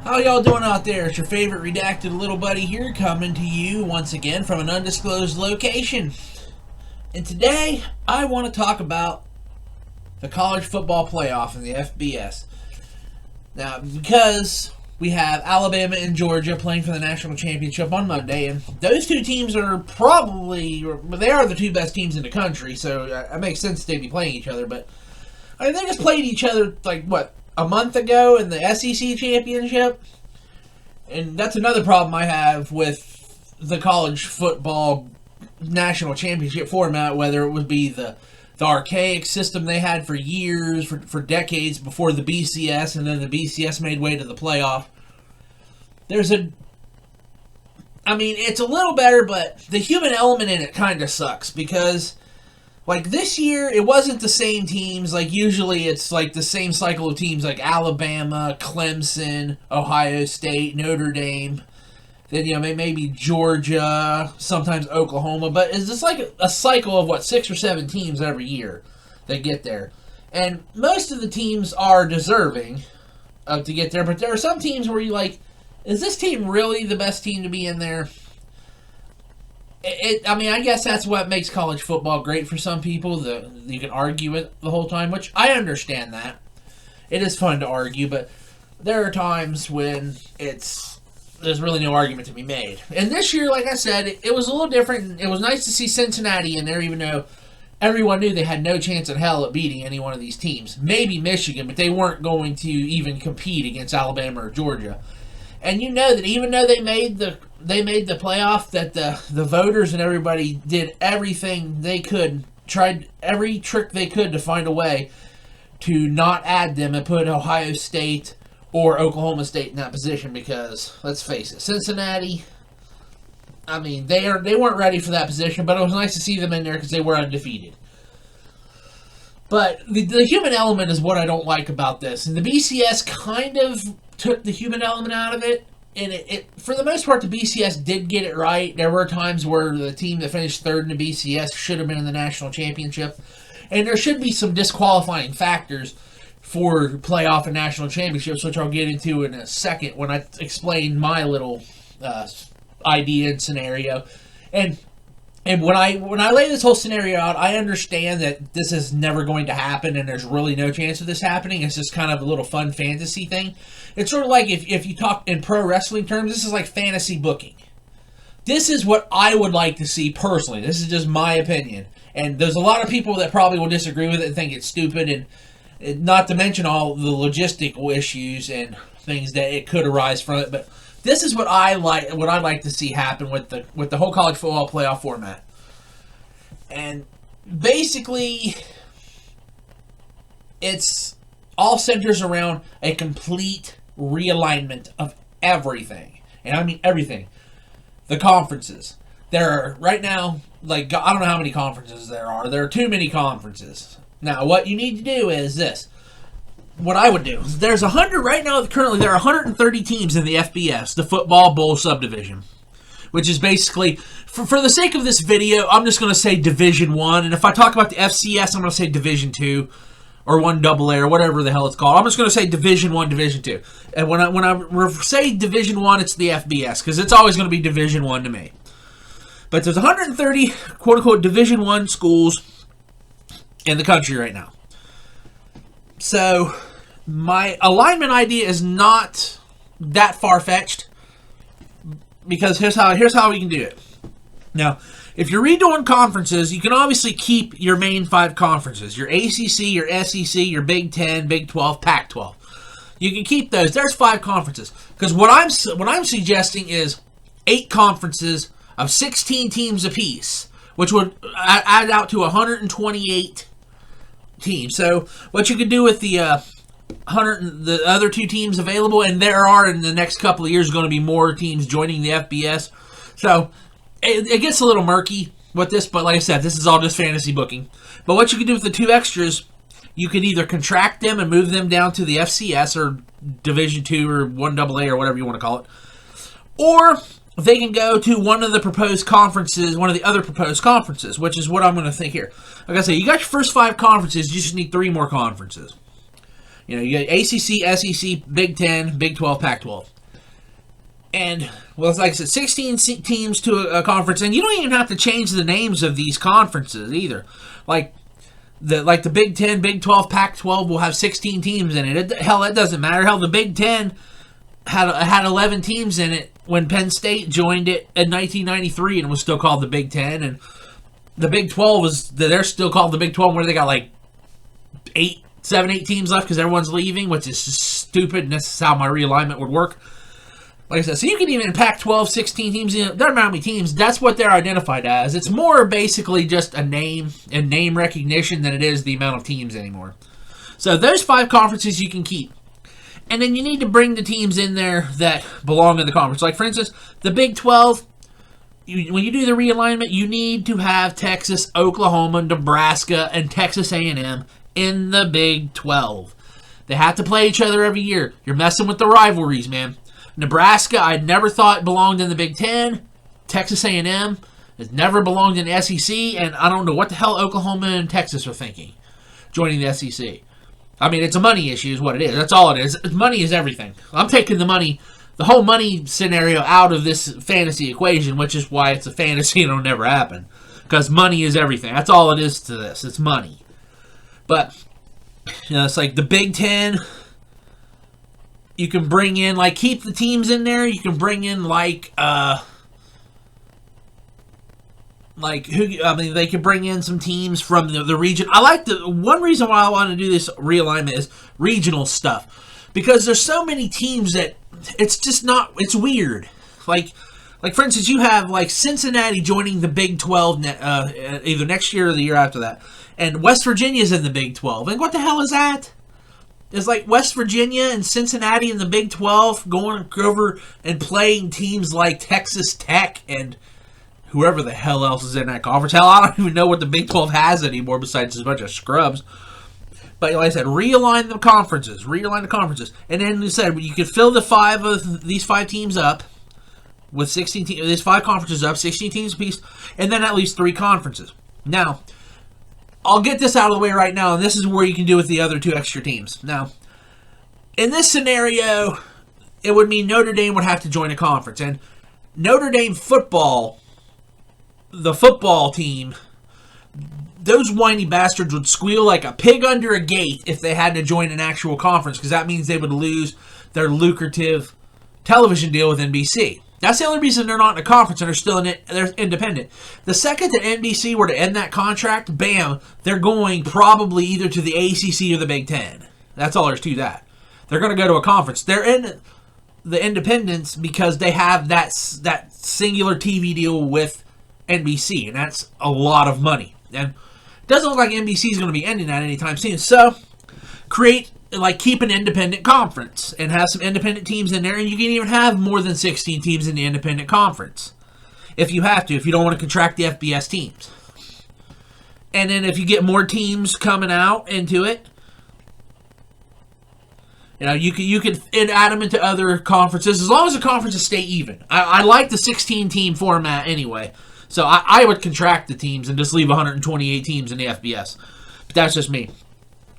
How y'all doing out there? It's your favorite redacted little buddy here, coming to you once again from an undisclosed location. And today, I want to talk about the college football playoff in the FBS. Now, because we have Alabama and Georgia playing for the national championship on Monday, and those two teams are they are the two best teams in the country, so it makes sense they'd be playing each other, but I mean, they just played each other, a month ago in the SEC championship? And that's another problem I have with the college football national championship format, whether it would be the archaic system they had for years, for decades before the BCS, and then the BCS made way to the playoff. It's a little better, but the human element in it kind of sucks, because this year, it wasn't the same teams. Usually it's the same cycle of teams like Alabama, Clemson, Ohio State, Notre Dame. Then, maybe Georgia, sometimes Oklahoma. But it's just a cycle of, 6 or 7 teams every year that get there. And most of the teams are deserving to get there. But there are some teams where you're like, is this team really the best team to be in there? I guess that's what makes college football great for some people. You can argue it the whole time, which I understand that. It is fun to argue, but there are times when there's really no argument to be made. And this year, like I said, it was a little different. It was nice to see Cincinnati in there, even though everyone knew they had no chance in hell at beating any one of these teams. Maybe Michigan, but they weren't going to even compete against Alabama or Georgia. And you know that even though they made the playoff, that the voters and everybody did everything they could, tried every trick they could to find a way to not add them and put Ohio State or Oklahoma State in that position, because, let's face it, Cincinnati, they weren't ready for that position, but it was nice to see them in there because they were undefeated. But the human element is what I don't like about this. And the BCS kind of took the human element out of it. And it for the most part, the BCS did get it right. There were times where the team that finished third in the BCS should have been in the national championship. And there should be some disqualifying factors for playoff and national championships, which I'll get into in a second when I explain my little idea and scenario. And when I lay this whole scenario out, I understand that this is never going to happen, and there's really no chance of this happening. It's just kind of a little fun fantasy thing. It's sort of like if you talk in pro wrestling terms, this is like fantasy booking. This is what I would like to see personally. This is just my opinion. And there's a lot of people that probably will disagree with it and think it's stupid, and not to mention all the logistical issues and things that it could arise from it. But this is what I'd like to see happen with the whole college football playoff format. And basically, it's all centers around a complete realignment of everything. And I mean everything. The conferences. There are, right now, I don't know how many conferences there are. There are too many conferences. Now, what you need to do is this. What I would do. There's 100 right now. Currently, there are 130 teams in the FBS, the Football Bowl Subdivision, which is basically, for the sake of this video, I'm just going to say Division 1. And if I talk about the FCS, I'm going to say Division 2 or 1AA or whatever the hell it's called. I'm just going to say Division 1, Division 2. And when I say Division 1, it's the FBS, because it's always going to be Division 1 to me. But there's 130 quote-unquote Division 1 schools in the country right now. So, my alignment idea is not that far-fetched, because here's how we can do it. Now, if you're redoing conferences, you can obviously keep your main 5 conferences. Your ACC, your SEC, your Big 10, Big 12, Pac-12. You can keep those. There's 5 conferences. Because what I'm suggesting is 8 conferences of 16 teams apiece, which would add out to 128 teams. So what you could do with the other 2 teams available, and there are in the next couple of years going to be more teams joining the FBS. So it gets a little murky with this, but like I said, this is all just fantasy booking. But what you can do with the 2 extras, you could either contract them and move them down to the FCS or Division 2 or 1AA or whatever you want to call it. Or they can go to one of the proposed conferences, one of the other proposed conferences, which is what I'm going to think here. Like I say, you got your first 5 conferences, you just need 3 more conferences. You got ACC, SEC, Big 10, Big 12, Pac-12. And, well, it's like I said, 16 teams to a conference, and you don't even have to change the names of these conferences either. Like the Big 10, Big 12, Pac-12 will have 16 teams in it. Hell, it doesn't matter. Hell, the Big 10 had 11 teams in it when Penn State joined it in 1993, and it was still called the Big 10. And the Big 12 they're still called the Big 12, where they got like 7, 8 teams left because everyone's leaving, which is just stupid, and this is how my realignment would work. Like I said, so you can even Pac-12, 16 teams, there are how many teams, that's what they're identified as. It's more basically just a name and name recognition than it is the amount of teams anymore. So those 5 conferences you can keep. And then you need to bring the teams in there that belong in the conference. Like, for instance, the Big 12, when you do the realignment, you need to have Texas, Oklahoma, Nebraska, and Texas A&M in the Big 12. They have to play each other every year. You're messing with the rivalries, man. Nebraska, I never thought belonged in the Big 10. Texas A&M has never belonged in the SEC, and I don't know what the hell Oklahoma and Texas are thinking, joining the SEC. I mean, it's a money issue is what it is. That's all it is. Money is everything. I'm taking the whole money scenario out of this fantasy equation, which is why it's a fantasy and it'll never happen. Because money is everything. That's all it is to this. It's money. But, it's like the Big 10... You can bring in, keep the teams in there. You can bring in, they can bring in some teams from the region. I like one reason why I want to do this realignment is regional stuff. Because there's so many teams that it's just not, it's weird. Like for instance, you have, Cincinnati joining the Big 12 either next year or the year after that. And West Virginia's in the Big 12. And what the hell is that? It's like West Virginia and Cincinnati in the Big 12 going over and playing teams like Texas Tech and whoever the hell else is in that conference. Hell, I don't even know what the Big 12 has anymore besides a bunch of scrubs. But like I said, realign the conferences. And then you said you could fill these 5 teams up with 16 teams. These 5 conferences up, 16 teams apiece, and then at least 3 conferences. Now, I'll get this out of the way right now, and this is where you can do with the other 2 extra teams. Now, in this scenario, it would mean Notre Dame would have to join a conference. And Notre Dame football, the football team, those whiny bastards would squeal like a pig under a gate if they had to join an actual conference, because that means they would lose their lucrative television deal with NBC. That's the only reason they're not in a conference and they're independent. The second that NBC were to end that contract, bam, they're going probably either to the ACC or the Big 10. That's all there's to that. They're going to go to a conference. They're in the independents because they have that singular TV deal with NBC, and that's a lot of money. And it doesn't look like NBC is going to be ending that anytime soon. So, keep an independent conference and have some independent teams in there, and you can even have more than 16 teams in the independent conference if you have to, if you don't want to contract the FBS teams. And then if you get more teams coming out into it, you could add them into other conferences as long as the conferences stay even. I like the 16-team format anyway, so I would contract the teams and just leave 128 teams in the FBS. But that's just me.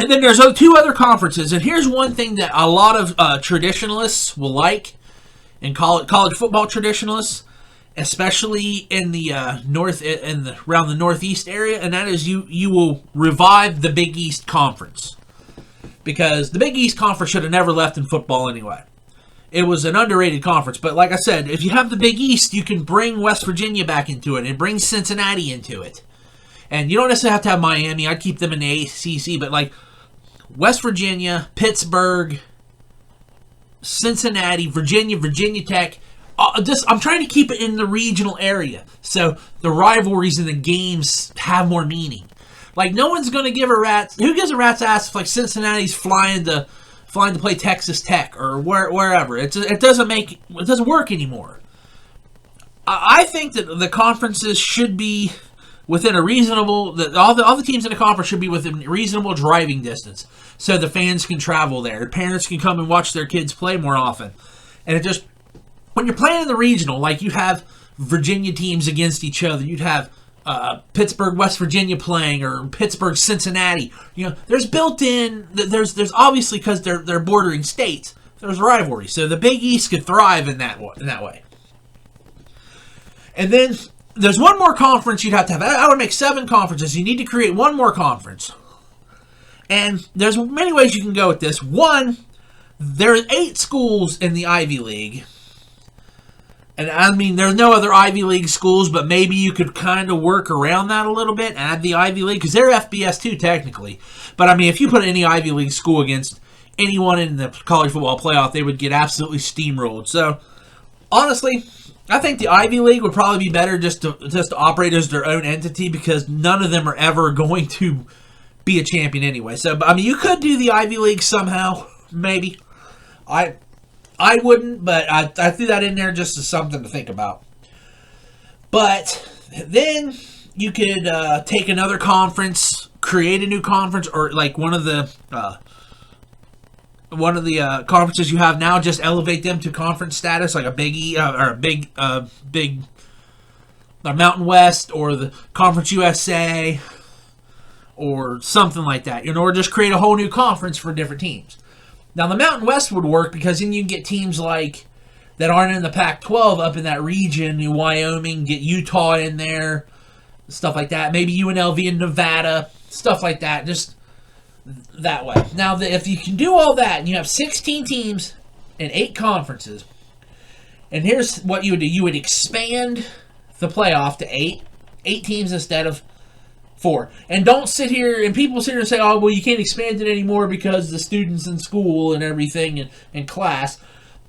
And then there's 2 other conferences, and here's one thing that a lot of traditionalists will like, and college football traditionalists, especially in the around the Northeast area, and that is you will revive the Big East Conference, because the Big East Conference should have never left in football anyway. It was an underrated conference, but like I said, if you have the Big East, you can bring West Virginia back into it and bring Cincinnati into it, and you don't necessarily have to have Miami. I'd keep them in the ACC, but West Virginia, Pittsburgh, Cincinnati, Virginia Tech. I'm trying to keep it in the regional area, so the rivalries and the games have more meaning. No one's going to give a rat's... Who gives a rat's ass if Cincinnati's flying to play Texas Tech or wherever? It doesn't work anymore. I think that the conferences should be within a reasonable... All the teams in the conference should be within reasonable driving distance, so the fans can travel there. Parents can come and watch their kids play more often. And it just... When you're playing in the regional, you have Virginia teams against each other. You'd have Pittsburgh, West Virginia playing, or Pittsburgh, Cincinnati. There's built-in. There's obviously, because they're bordering states, there's rivalry. So the Big East could thrive in that way. And then there's one more conference you'd have to have. I would make 7 conferences. You need to create one more conference. And there's many ways you can go with this. One, there's 8 schools in the Ivy League. And I mean, there's no other Ivy League schools, but maybe you could kind of work around that a little bit, add the Ivy League, because they're FBS too, technically. But I mean, if you put any Ivy League school against anyone in the college football playoff, they would get absolutely steamrolled. So, honestly, I think the Ivy League would probably be better just to operate as their own entity, because none of them are ever going to be a champion anyway. So, I mean, you could do the Ivy League somehow, maybe. I wouldn't, but I threw that in there just as something to think about. But then you could take another conference, create a new conference, or like one of the conferences you have now, just elevate them to conference status, like a Big E or a big Mountain West, or the Conference USA, or something like that. Or just create a whole new conference for different teams. Now, the Mountain West would work because then you can get teams like that aren't in the Pac-12 up in that region, Wyoming, get Utah in there, stuff like that. Maybe UNLV in Nevada, stuff like that, just that way. Now, if you can do all that and you have 16 teams and 8 conferences, and here's what you would do. You would expand the playoff to 8 teams instead of 4. And don't sit here, and people sit here and say, oh, well, you can't expand it anymore because the students in school and everything and class.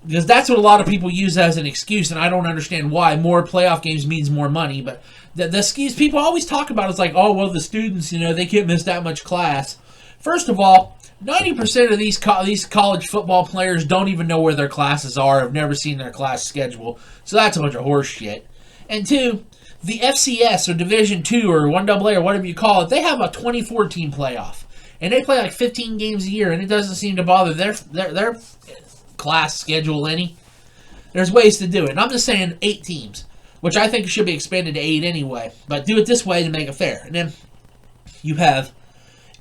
Because that's what a lot of people use as an excuse, and I don't understand why. More playoff games means more money. But the excuse people always talk about is like, oh, well, the students, they can't miss that much class. First of all, 90% of these college football players don't even know where their classes are, have never seen their class schedule. So that's a bunch of horse shit. And 2, the FCS or Division II or 1AA or whatever you call it, they have a 24-team playoff. And they play like 15 games a year, and it doesn't seem to bother their class schedule any. There's ways to do it. And I'm just saying 8 teams, which I think should be expanded to 8 anyway. But do it this way to make it fair. And then you have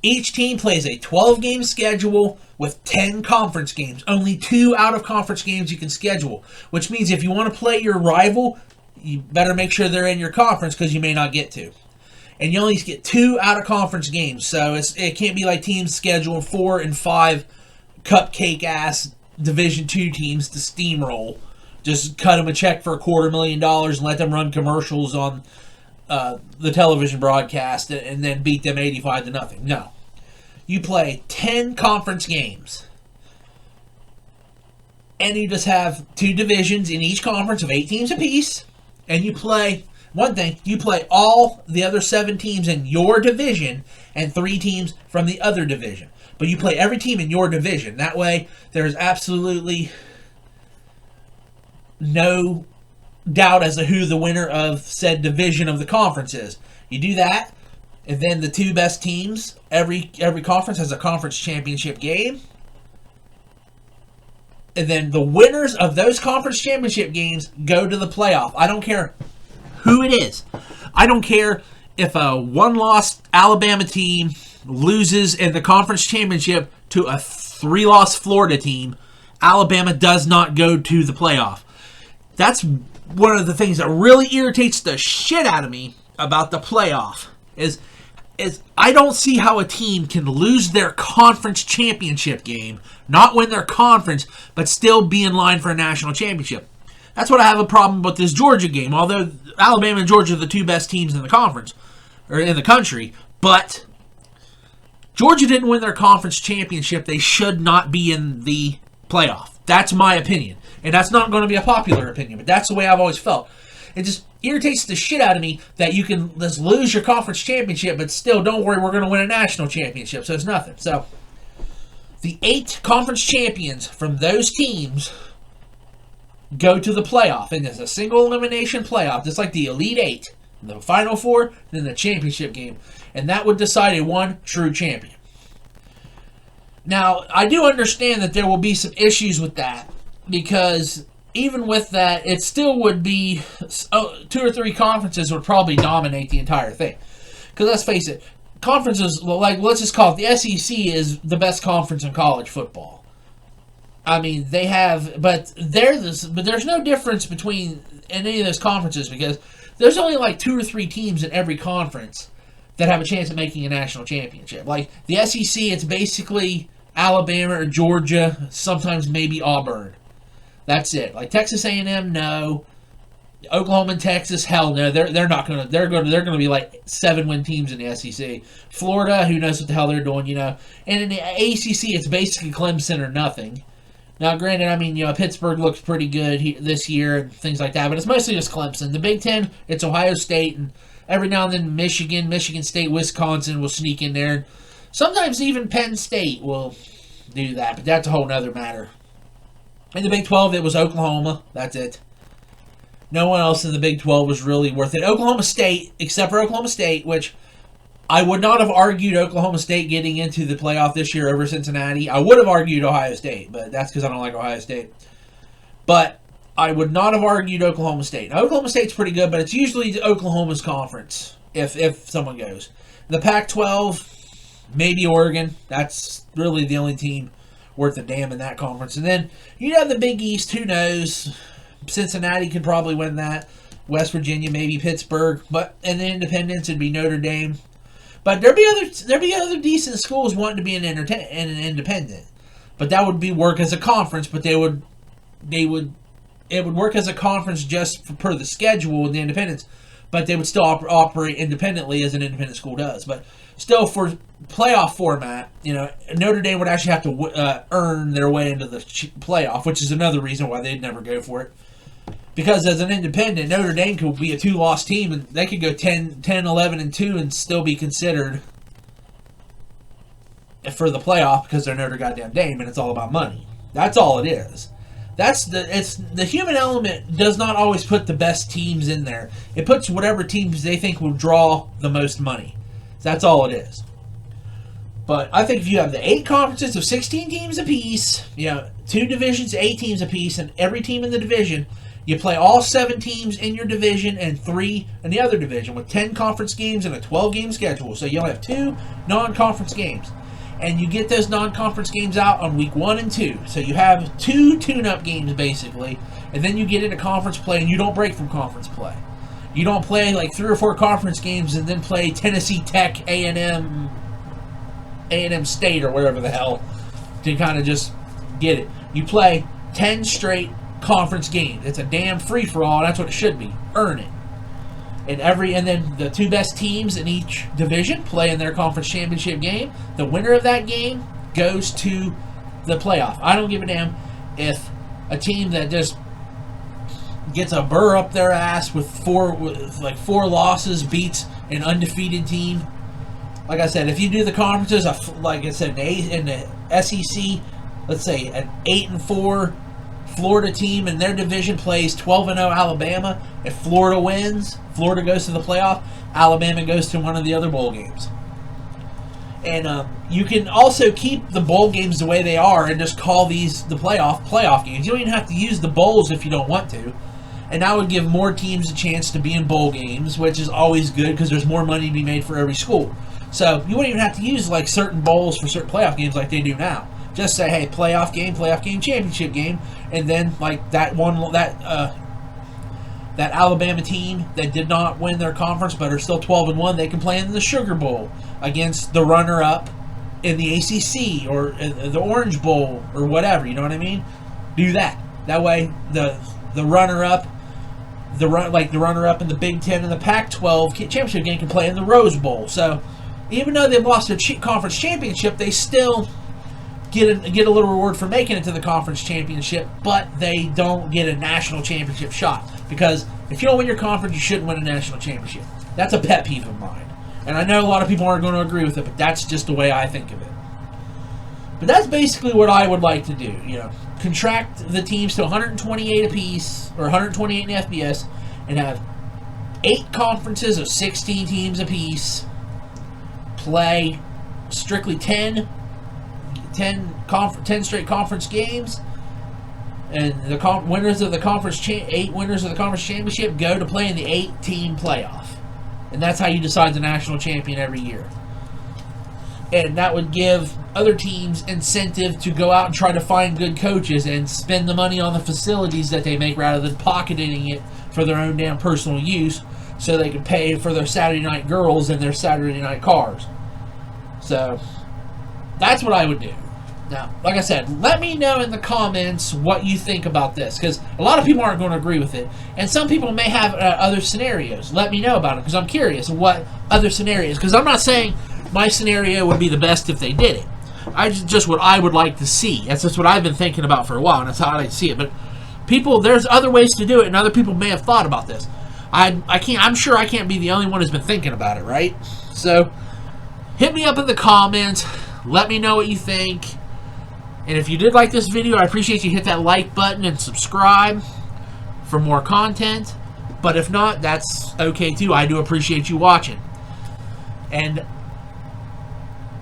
each team plays a 12-game schedule with 10 conference games. Only 2 out-of-conference games you can schedule, which means if you want to play your rival, you better make sure they're in your conference because you may not get to. And you only get 2 out-of-conference games. So it can't be like teams scheduling 4 and 5 cupcake-ass Division II teams to steamroll. Just cut them a check for $250,000 and let them run commercials on the television broadcast and then beat them 85-0. No. You play 10 conference games. And you just have 2 divisions in each conference of 8 teams apiece. And you play, you play all the other 7 teams in your division and 3 teams from the other division. But you play every team in your division. That way, there's absolutely no doubt as to who the winner of said division of the conference is. You do that, and then the 2 best teams, every conference has a conference championship game. And then the winners of those conference championship games go to the playoff. I don't care who it is. I don't care if a 1-loss Alabama team loses in the conference championship to a 3-loss Florida team. Alabama does not go to the playoff. That's one of the things that really irritates the shit out of me about the playoff is I don't see how a team can lose their conference championship game, not win their conference, but still be in line for a national championship. That's what I have a problem with this Georgia game. Although Alabama and Georgia are the 2 best teams in the conference, or in the country, but Georgia didn't win their conference championship. They should not be in the playoff. That's my opinion. And that's not going to be a popular opinion, but that's the way I've always felt. It just irritates the shit out of me that you can just lose your conference championship, but still, don't worry, we're going to win a national championship, so it's nothing. So, the 8 conference champions from those teams go to the playoff, and it's a single elimination playoff, just like the Elite 8, the Final 4, and then the championship game. And that would decide a one true champion. Now, I do understand that there will be some issues with that, because even with that, it still would be 2 or 3 conferences would probably dominate the entire thing. Because let's face it, conferences, like, let's just call it, the SEC is the best conference in college football. I mean, they have, but there's no difference between in any of those conferences, because there's only like 2 or 3 teams in every conference that have a chance of making a national championship. Like the SEC, it's basically Alabama or Georgia, sometimes maybe Auburn. That's it. Like Texas A&M, no. Oklahoma and Texas, hell no. They're not gonna. They're gonna be like 7-win teams in the SEC. Florida, who knows what the hell they're doing, you know. And in the ACC, it's basically Clemson or nothing. Now, granted, I mean, you know, Pittsburgh looks pretty good this year and things like that, but it's mostly just Clemson. The Big Ten, it's Ohio State, and every now and then Michigan State, Wisconsin will sneak in there. Sometimes even Penn State will do that, but that's a whole nother matter. In the Big 12, it was Oklahoma. That's it. No one else in the Big 12 was really worth it. Oklahoma State, except for Oklahoma State, which I would not have argued Oklahoma State getting into the playoff this year over Cincinnati. I would have argued Ohio State, but that's because I don't like Ohio State. But I would not have argued Oklahoma State. Now, Oklahoma State's pretty good, but it's usually Oklahoma's conference if someone goes. The Pac-12, maybe Oregon. That's really the only team worth a damn in that conference. And then you have the Big East. Who knows? Cincinnati could probably win that. West Virginia, maybe Pittsburgh. But in the independents, it'd be Notre Dame. But there'd be other decent schools wanting to be an independent. But that would be work as a conference. But it would work as a conference just per the schedule with the independents. But they would still operate independently as an independent school does. But still, for playoff format, you know, Notre Dame would actually have to earn their way into the playoff, which is another reason why they'd never go for it. Because as an independent, Notre Dame could be a 2-loss team, and they could go 10, 11, and 2 and still be considered for the playoff because they're Notre goddamn Dame, and it's all about money. That's all it is. It's the human element does not always put the best teams in there. It puts whatever teams they think will draw the most money. That's all it is. But I think if you have the 8 conferences of 16 teams apiece, you know, 2 divisions, 8 teams apiece, and every team in the division, you play all 7 teams in your division and 3 in the other division with 10 conference games and a 12-game schedule. So you'll have 2 non-conference games. And you get those non-conference games out on week 1 and 2. So you have 2 tune-up games, basically. And then you get into conference play, and you don't break from conference play. You don't play like 3 or 4 conference games and then play Tennessee Tech, A&M State, or wherever the hell, to kind of just get it. You play 10 straight conference games. It's a damn free-for-all, and that's what it should be. Earn it. And then the 2 best teams in each division play in their conference championship game. The winner of that game goes to the playoff. I don't give a damn if a team that just gets a burr up their ass with 4 losses beats an undefeated team. Like I said, if you do the conferences, like I said, in the SEC, let's say an 8-4 Florida team in their division plays 12-0 Alabama. If Florida wins, Florida goes to the playoff. Alabama goes to one of the other bowl games. And you can also keep the bowl games the way they are and just call these the playoff games. You don't even have to use the bowls if you don't want to. And that would give more teams a chance to be in bowl games, which is always good because there's more money to be made for every school. So you wouldn't even have to use like certain bowls for certain playoff games like they do now. Just say, hey, playoff game, championship game, and then like that Alabama team that did not win their conference but are still 12-1, they can play in the Sugar Bowl against the runner-up in the ACC or the Orange Bowl or whatever. You know what I mean? Do that. That way, the runner-up, the runner-up in the Big Ten and the Pac-12 championship game can play in the Rose Bowl. So even though they've lost their conference championship, they still get a little reward for making it to the conference championship, but they don't get a national championship shot. Because if you don't win your conference, you shouldn't win a national championship. That's a pet peeve of mine. And I know a lot of people aren't going to agree with it, but that's just the way I think of it. But that's basically what I would like to do. You know, contract the teams to 128 apiece, or 128 in the FBS, and have 8 conferences of 16 teams apiece play strictly 10 straight conference games, And the winners of the conference 8 winners of the conference championship go to play in the 8-team playoff. And that's how you decide the national champion every year. And that would give other teams incentive to go out and try to find good coaches and spend the money on the facilities that they make rather than pocketing it for their own damn personal use so they can pay for their Saturday night girls and their Saturday night cars. So, that's what I would do. Now, like I said, let me know in the comments what you think about this, because a lot of people aren't going to agree with it, and some people may have other scenarios. Let me know about it, because I'm curious what other scenarios, because I'm not saying my scenario would be the best if they did it. Just what I would like to see. That's just what I've been thinking about for a while, and that's how I see it. But people, there's other ways to do it, and other people may have thought about this. I'm sure I can't be the only one who's been thinking about it, right? So, hit me up in the comments. Let me know what you think. And if you did like this video, I appreciate you hit that like button and subscribe for more content. But if not, that's okay too. I do appreciate you watching. And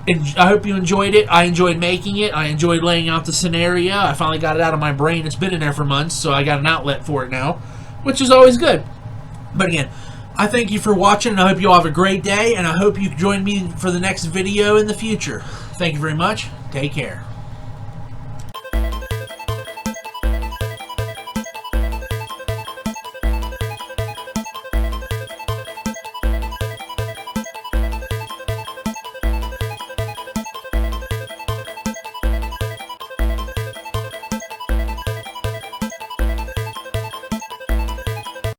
I hope you enjoyed it. I enjoyed making it. I enjoyed laying out the scenario. I finally got it out of my brain. It's been in there for months, so I got an outlet for it now, which is always good. But again, I thank you for watching, and I hope you all have a great day, and I hope you join me for the next video in the future. Thank you very much. Take care.